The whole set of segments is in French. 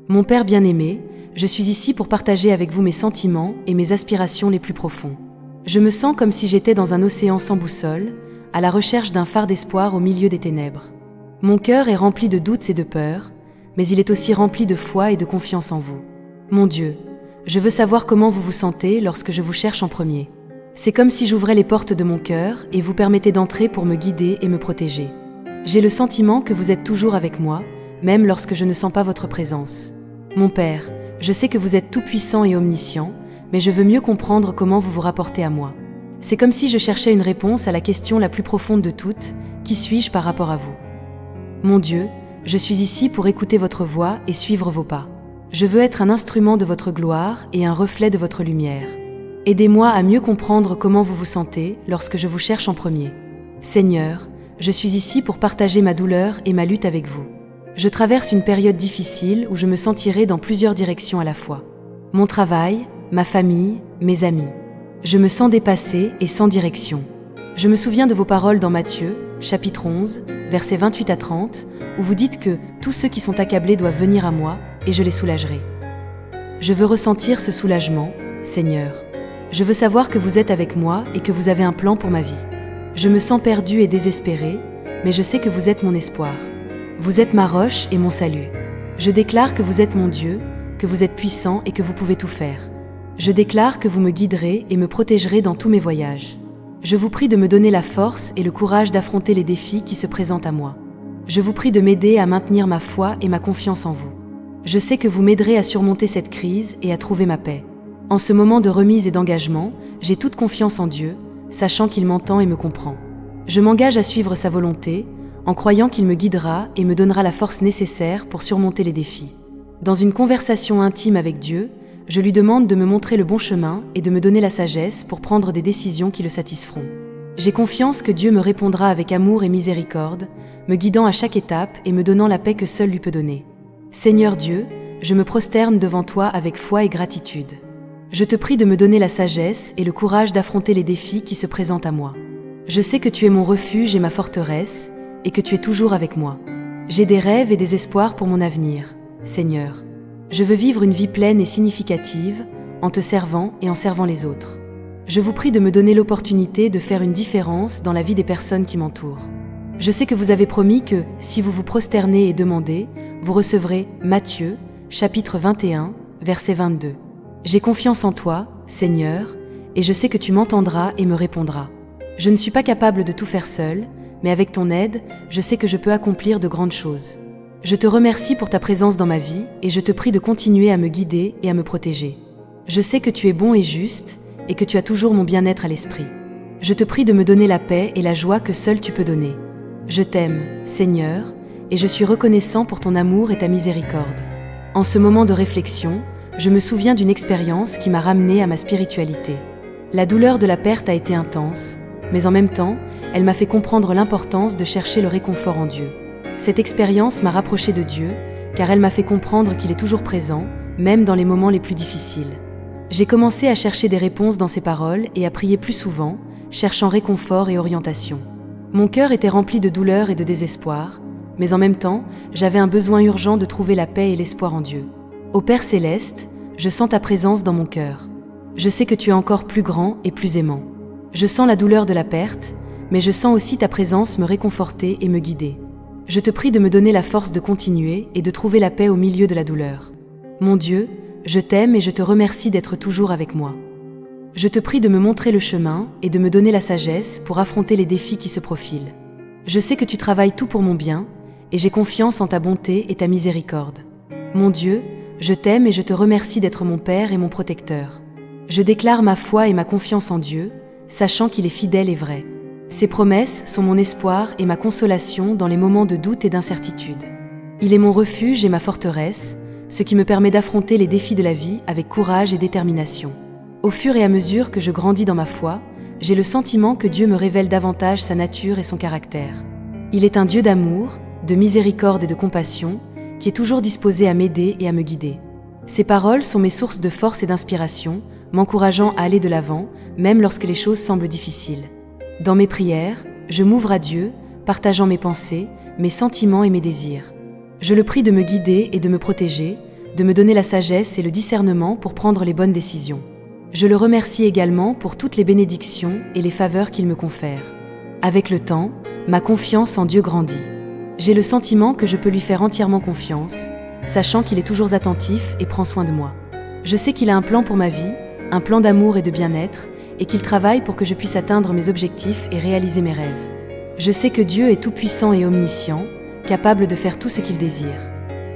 Mon Père bien-aimé, je suis ici pour partager avec vous mes sentiments et mes aspirations les plus profonds. Je me sens comme si j'étais dans un océan sans boussole, à la recherche d'un phare d'espoir au milieu des ténèbres. Mon cœur est rempli de doutes et de peurs, mais il est aussi rempli de foi et de confiance en vous. Mon Dieu, je veux savoir comment vous vous sentez lorsque je vous cherche en premier. C'est comme si j'ouvrais les portes de mon cœur et vous permettez d'entrer pour me guider et me protéger. J'ai le sentiment que vous êtes toujours avec moi, même lorsque je ne sens pas votre présence. Mon Père, je sais que vous êtes tout-puissant et omniscient, mais je veux mieux comprendre comment vous vous rapportez à moi. C'est comme si je cherchais une réponse à la question la plus profonde de toutes, qui suis-je par rapport à vous? Mon Dieu, je suis ici pour écouter votre voix et suivre vos pas. Je veux être un instrument de votre gloire et un reflet de votre lumière. Aidez-moi à mieux comprendre comment vous vous sentez lorsque je vous cherche en premier. Seigneur, je suis ici pour partager ma douleur et ma lutte avec vous. Je traverse une période difficile où je me sentirai dans plusieurs directions à la fois. Mon travail, ma famille, mes amis. Je me sens dépassée et sans direction. Je me souviens de vos paroles dans Matthieu, chapitre 11, versets 28 à 30, où vous dites que tous ceux qui sont accablés doivent venir à moi et je les soulagerai. Je veux ressentir ce soulagement, Seigneur. Je veux savoir que vous êtes avec moi et que vous avez un plan pour ma vie. Je me sens perdue et désespérée, mais je sais que vous êtes mon espoir. Vous êtes ma roche et mon salut. Je déclare que vous êtes mon Dieu, que vous êtes puissant et que vous pouvez tout faire. Je déclare que vous me guiderez et me protégerez dans tous mes voyages. Je vous prie de me donner la force et le courage d'affronter les défis qui se présentent à moi. Je vous prie de m'aider à maintenir ma foi et ma confiance en vous. Je sais que vous m'aiderez à surmonter cette crise et à trouver ma paix. En ce moment de remise et d'engagement, j'ai toute confiance en Dieu, sachant qu'il m'entend et me comprend. Je m'engage à suivre sa volonté, en croyant qu'il me guidera et me donnera la force nécessaire pour surmonter les défis. Dans une conversation intime avec Dieu, je lui demande de me montrer le bon chemin et de me donner la sagesse pour prendre des décisions qui le satisferont. J'ai confiance que Dieu me répondra avec amour et miséricorde, me guidant à chaque étape et me donnant la paix que seul lui peut donner. Seigneur Dieu, je me prosterne devant toi avec foi et gratitude. Je te prie de me donner la sagesse et le courage d'affronter les défis qui se présentent à moi. Je sais que tu es mon refuge et ma forteresse, et que tu es toujours avec moi. J'ai des rêves et des espoirs pour mon avenir, Seigneur. Je veux vivre une vie pleine et significative, en te servant et en servant les autres. Je vous prie de me donner l'opportunité de faire une différence dans la vie des personnes qui m'entourent. Je sais que vous avez promis que, si vous vous prosternez et demandez, vous recevrez Matthieu, chapitre 21, verset 22. J'ai confiance en toi, Seigneur, et je sais que tu m'entendras et me répondras. Je ne suis pas capable de tout faire seul, mais avec ton aide, je sais que je peux accomplir de grandes choses. Je te remercie pour ta présence dans ma vie et je te prie de continuer à me guider et à me protéger. Je sais que tu es bon et juste et que tu as toujours mon bien-être à l'esprit. Je te prie de me donner la paix et la joie que seul tu peux donner. Je t'aime, Seigneur, et je suis reconnaissant pour ton amour et ta miséricorde. En ce moment de réflexion, je me souviens d'une expérience qui m'a ramenée à ma spiritualité. La douleur de la perte a été intense, mais en même temps, elle m'a fait comprendre l'importance de chercher le réconfort en Dieu. Cette expérience m'a rapproché de Dieu, car elle m'a fait comprendre qu'il est toujours présent, même dans les moments les plus difficiles. J'ai commencé à chercher des réponses dans ses paroles et à prier plus souvent, cherchant réconfort et orientation. Mon cœur était rempli de douleur et de désespoir, mais en même temps, j'avais un besoin urgent de trouver la paix et l'espoir en Dieu. Ô Père céleste, je sens ta présence dans mon cœur. Je sais que tu es encore plus grand et plus aimant. Je sens la douleur de la perte, mais je sens aussi ta présence me réconforter et me guider. Je te prie de me donner la force de continuer et de trouver la paix au milieu de la douleur. Mon Dieu, je t'aime et je te remercie d'être toujours avec moi. Je te prie de me montrer le chemin et de me donner la sagesse pour affronter les défis qui se profilent. Je sais que tu travailles tout pour mon bien et j'ai confiance en ta bonté et ta miséricorde. Mon Dieu, je t'aime et je te remercie d'être mon Père et mon protecteur. Je déclare ma foi et ma confiance en Dieu, sachant qu'il est fidèle et vrai. Ses promesses sont mon espoir et ma consolation dans les moments de doute et d'incertitude. Il est mon refuge et ma forteresse, ce qui me permet d'affronter les défis de la vie avec courage et détermination. Au fur et à mesure que je grandis dans ma foi, j'ai le sentiment que Dieu me révèle davantage sa nature et son caractère. Il est un Dieu d'amour, de miséricorde et de compassion, qui est toujours disposé à m'aider et à me guider. Ses paroles sont mes sources de force et d'inspiration, m'encourageant à aller de l'avant, même lorsque les choses semblent difficiles. Dans mes prières, je m'ouvre à Dieu, partageant mes pensées, mes sentiments et mes désirs. Je le prie de me guider et de me protéger, de me donner la sagesse et le discernement pour prendre les bonnes décisions. Je le remercie également pour toutes les bénédictions et les faveurs qu'il me confère. Avec le temps, ma confiance en Dieu grandit. J'ai le sentiment que je peux lui faire entièrement confiance, sachant qu'il est toujours attentif et prend soin de moi. Je sais qu'il a un plan pour ma vie, un plan d'amour et de bien-être, et qu'il travaille pour que je puisse atteindre mes objectifs et réaliser mes rêves. Je sais que Dieu est tout-puissant et omniscient, capable de faire tout ce qu'il désire.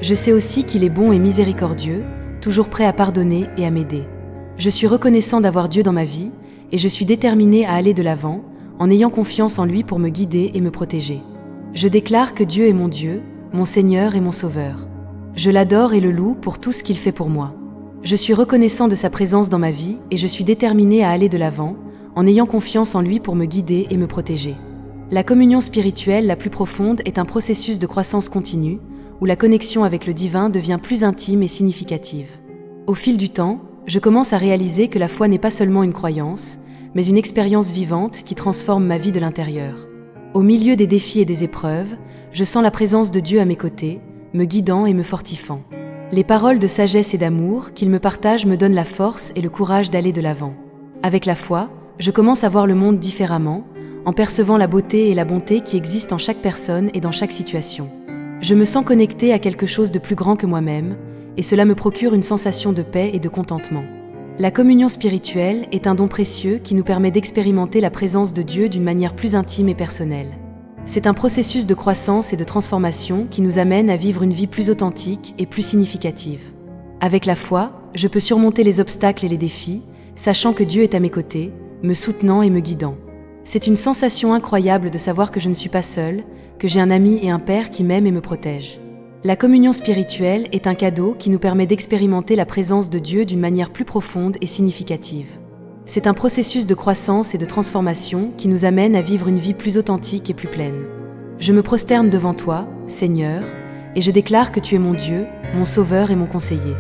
Je sais aussi qu'il est bon et miséricordieux, toujours prêt à pardonner et à m'aider. Je suis reconnaissant d'avoir Dieu dans ma vie, et je suis déterminé à aller de l'avant, en ayant confiance en lui pour me guider et me protéger. Je déclare que Dieu est mon Dieu, mon Seigneur et mon Sauveur. Je l'adore et le loue pour tout ce qu'il fait pour moi. Je suis reconnaissant de sa présence dans ma vie et je suis déterminé à aller de l'avant, en ayant confiance en lui pour me guider et me protéger. La communion spirituelle la plus profonde est un processus de croissance continue, où la connexion avec le divin devient plus intime et significative. Au fil du temps, je commence à réaliser que la foi n'est pas seulement une croyance, mais une expérience vivante qui transforme ma vie de l'intérieur. Au milieu des défis et des épreuves, je sens la présence de Dieu à mes côtés, me guidant et me fortifiant. Les paroles de sagesse et d'amour qu'il me partage me donnent la force et le courage d'aller de l'avant. Avec la foi, je commence à voir le monde différemment, en percevant la beauté et la bonté qui existent en chaque personne et dans chaque situation. Je me sens connecté à quelque chose de plus grand que moi-même, et cela me procure une sensation de paix et de contentement. La communion spirituelle est un don précieux qui nous permet d'expérimenter la présence de Dieu d'une manière plus intime et personnelle. C'est un processus de croissance et de transformation qui nous amène à vivre une vie plus authentique et plus significative. Avec la foi, je peux surmonter les obstacles et les défis, sachant que Dieu est à mes côtés, me soutenant et me guidant. C'est une sensation incroyable de savoir que je ne suis pas seule, que j'ai un ami et un père qui m'aiment et me protègent. La communion spirituelle est un cadeau qui nous permet d'expérimenter la présence de Dieu d'une manière plus profonde et significative. C'est un processus de croissance et de transformation qui nous amène à vivre une vie plus authentique et plus pleine. Je me prosterne devant toi, Seigneur, et je déclare que tu es mon Dieu, mon Sauveur et mon conseiller.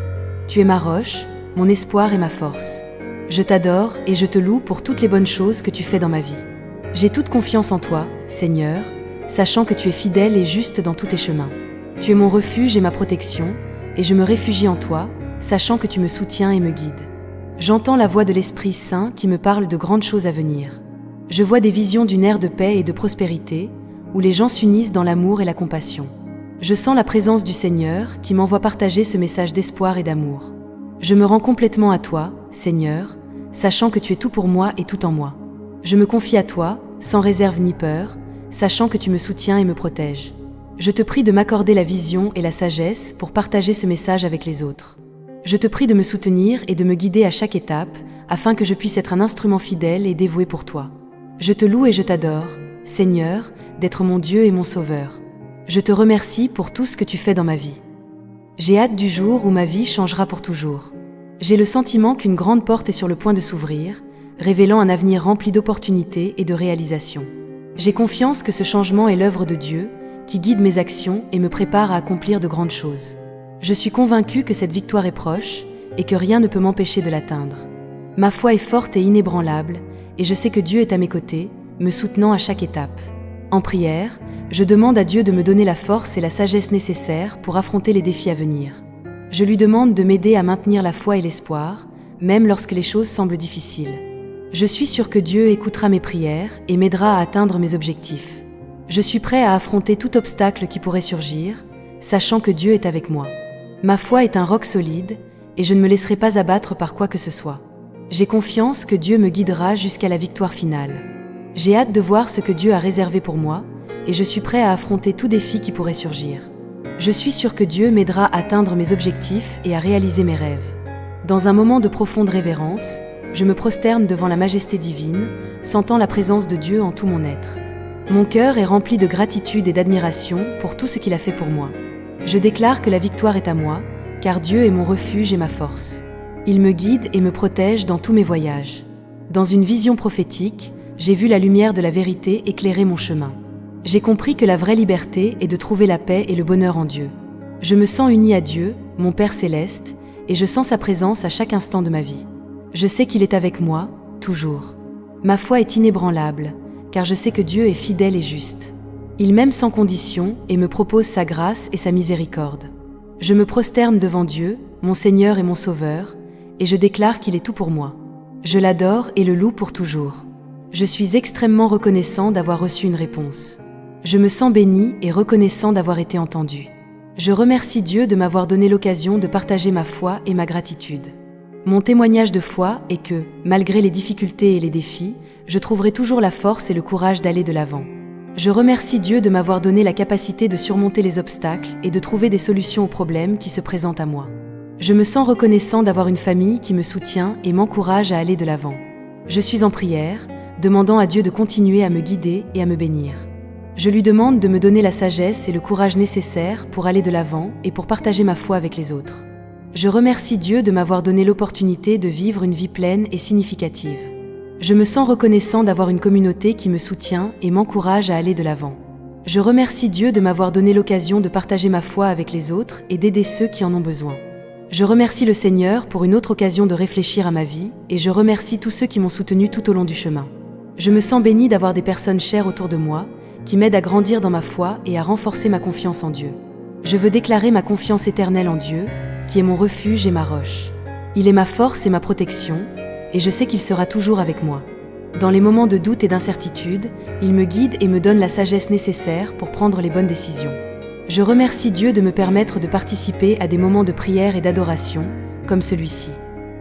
Tu es ma roche, mon espoir et ma force. Je t'adore et je te loue pour toutes les bonnes choses que tu fais dans ma vie. J'ai toute confiance en toi, Seigneur, sachant que tu es fidèle et juste dans tous tes chemins. Tu es mon refuge et ma protection, et je me réfugie en toi, sachant que tu me soutiens et me guides. J'entends la voix de l'Esprit Saint qui me parle de grandes choses à venir. Je vois des visions d'une ère de paix et de prospérité, où les gens s'unissent dans l'amour et la compassion. Je sens la présence du Seigneur qui m'envoie partager ce message d'espoir et d'amour. Je me rends complètement à toi, Seigneur, sachant que tu es tout pour moi et tout en moi. Je me confie à toi, sans réserve ni peur, sachant que tu me soutiens et me protèges. Je te prie de m'accorder la vision et la sagesse pour partager ce message avec les autres. Je te prie de me soutenir et de me guider à chaque étape, afin que je puisse être un instrument fidèle et dévoué pour toi. Je te loue et je t'adore, Seigneur, d'être mon Dieu et mon Sauveur. Je te remercie pour tout ce que tu fais dans ma vie. J'ai hâte du jour où ma vie changera pour toujours. J'ai le sentiment qu'une grande porte est sur le point de s'ouvrir, révélant un avenir rempli d'opportunités et de réalisations. J'ai confiance que ce changement est l'œuvre de Dieu, qui guide mes actions et me prépare à accomplir de grandes choses. Je suis convaincu que cette victoire est proche et que rien ne peut m'empêcher de l'atteindre. Ma foi est forte et inébranlable, et je sais que Dieu est à mes côtés, me soutenant à chaque étape. En prière, je demande à Dieu de me donner la force et la sagesse nécessaires pour affronter les défis à venir. Je lui demande de m'aider à maintenir la foi et l'espoir, même lorsque les choses semblent difficiles. Je suis sûr que Dieu écoutera mes prières et m'aidera à atteindre mes objectifs. Je suis prêt à affronter tout obstacle qui pourrait surgir, sachant que Dieu est avec moi. Ma foi est un roc solide et je ne me laisserai pas abattre par quoi que ce soit. J'ai confiance que Dieu me guidera jusqu'à la victoire finale. J'ai hâte de voir ce que Dieu a réservé pour moi et je suis prêt à affronter tout défi qui pourrait surgir. Je suis sûr que Dieu m'aidera à atteindre mes objectifs et à réaliser mes rêves. Dans un moment de profonde révérence, je me prosterne devant la majesté divine, sentant la présence de Dieu en tout mon être. Mon cœur est rempli de gratitude et d'admiration pour tout ce qu'il a fait pour moi. Je déclare que la victoire est à moi, car Dieu est mon refuge et ma force. Il me guide et me protège dans tous mes voyages. Dans une vision prophétique, j'ai vu la lumière de la vérité éclairer mon chemin. J'ai compris que la vraie liberté est de trouver la paix et le bonheur en Dieu. Je me sens uni à Dieu, mon Père céleste, et je sens sa présence à chaque instant de ma vie. Je sais qu'il est avec moi, toujours. Ma foi est inébranlable, car je sais que Dieu est fidèle et juste. Il m'aime sans condition et me propose sa grâce et sa miséricorde. Je me prosterne devant Dieu, mon Seigneur et mon Sauveur, et je déclare qu'il est tout pour moi. Je l'adore et le loue pour toujours. Je suis extrêmement reconnaissant d'avoir reçu une réponse. Je me sens béni et reconnaissant d'avoir été entendu. Je remercie Dieu de m'avoir donné l'occasion de partager ma foi et ma gratitude. Mon témoignage de foi est que, malgré les difficultés et les défis, je trouverai toujours la force et le courage d'aller de l'avant. Je remercie Dieu de m'avoir donné la capacité de surmonter les obstacles et de trouver des solutions aux problèmes qui se présentent à moi. Je me sens reconnaissant d'avoir une famille qui me soutient et m'encourage à aller de l'avant. Je suis en prière, demandant à Dieu de continuer à me guider et à me bénir. Je lui demande de me donner la sagesse et le courage nécessaires pour aller de l'avant et pour partager ma foi avec les autres. Je remercie Dieu de m'avoir donné l'opportunité de vivre une vie pleine et significative. Je me sens reconnaissant d'avoir une communauté qui me soutient et m'encourage à aller de l'avant. Je remercie Dieu de m'avoir donné l'occasion de partager ma foi avec les autres et d'aider ceux qui en ont besoin. Je remercie le Seigneur pour une autre occasion de réfléchir à ma vie et je remercie tous ceux qui m'ont soutenu tout au long du chemin. Je me sens béni d'avoir des personnes chères autour de moi qui m'aident à grandir dans ma foi et à renforcer ma confiance en Dieu. Je veux déclarer ma confiance éternelle en Dieu, qui est mon refuge et ma roche. Il est ma force et ma protection, et je sais qu'il sera toujours avec moi. Dans les moments de doute et d'incertitude, il me guide et me donne la sagesse nécessaire pour prendre les bonnes décisions. Je remercie Dieu de me permettre de participer à des moments de prière et d'adoration, comme celui-ci.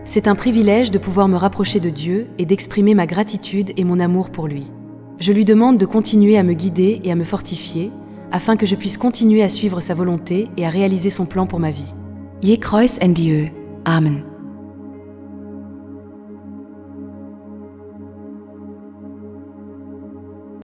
C'est un privilège de pouvoir me rapprocher de Dieu et d'exprimer ma gratitude et mon amour pour lui. Je lui demande de continuer à me guider et à me fortifier, afin que je puisse continuer à suivre sa volonté et à réaliser son plan pour ma vie. Je Kreuz en Dieu. Amen.